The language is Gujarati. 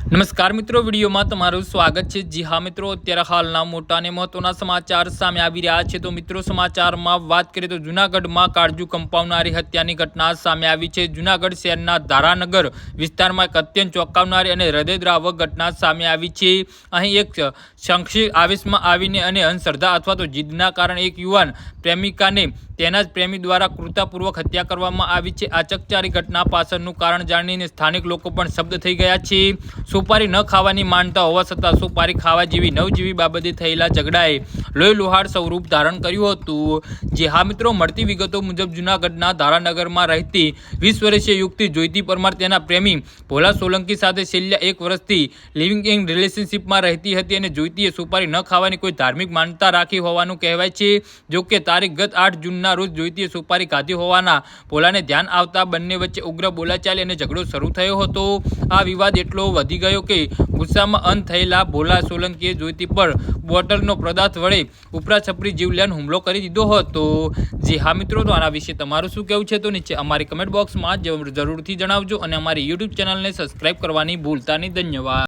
નમસ્કાર મિત્રો, વિડીયોમાં તમારું સ્વાગત છે। જી હા મિત્રો, અત્યારે હાલના મોટા અને મહત્વના સમાચાર સામે આવી રહ્યા છે। તો મિત્રો, સમાચારમાં વાત કરીએ તો જૂનાગઢમાં કાળજુ કંપાવનારી હત્યાની ઘટના સામે આવી છે। જૂનાગઢ શહેરના ધારાનગર વિસ્તારમાં એક અત્યંત ચોંકાવનારી અને હૃદયદ્રાવક ઘટના સામે આવી છે। અહીં એક શંખી આવેશમાં આવીને અને અંધશ્રદ્ધા અથવા તો જીદના કારણે એક યુવાન પ્રેમિકાને તેના જ પ્રેમી દ્વારા ક્રૂરતાપૂર્વક હત્યા કરવામાં આવી છે। આ ચકચારી ઘટના પાછળનું કારણ જાણીને સ્થાનિક લોકો પણ શબ્દ થઈ ગયા છે। સુપારી ન ખાવાની માનતા હોવા છતાં સુપારી ખાવા જેવી નવજીવી બાબતે થયેલા ઝઘડાએ લોહી લુહાણ સ્વરૂપ ધારણ કર્યું હતું। જે હા મિત્રો, મળતી વિગતો મુજબ જૂનાગઢના ધારાનગરમાં રહેતી 20 વર્ષીય યુવતી જોઈતી પરમાર તેના પ્રેમી ભોલા સોલંકી સાથે છેલ્લા 1 વર્ષથી લિવિંગ ઇન રિલેશનશિપમાં રહેતી હતી અને જોઈતીએ સુપારી ન ખાવાની કોઈ ધાર્મિક માન્યતા રાખી હોવાનું કહેવાય છે। જોકે તારીખ ગત 8 જૂનના રોજ જોઈતીએ સુપારી ખાધી હોવાના ભોલાને ધ્યાન આવતા બંને વચ્ચે ઉગ્ર બોલાચાલી અને ઝઘડો શરૂ થયો હતો। આ વિવાદ એટલો વધી ગયો કે ગુસ્સામાં અંત થયેલા ભોલા સોલંકીએ જોઈતી પર બોટલનો પદાર્થ વડે ઉપરાછપરી જીવલેણ હુમલો કરી દીધો હતો। જી હા મિત્રો, તો આના વિશે તમારું શું કહેવું છે તો નીચે અમારી કમેન્ટ બોક્સમાં જરૂરથી જણાવજો અને અમારી યુટ્યુબ ચેનલને સબસ્ક્રાઈબ કરવાની ભૂલતા નહીં। ધન્યવાદ।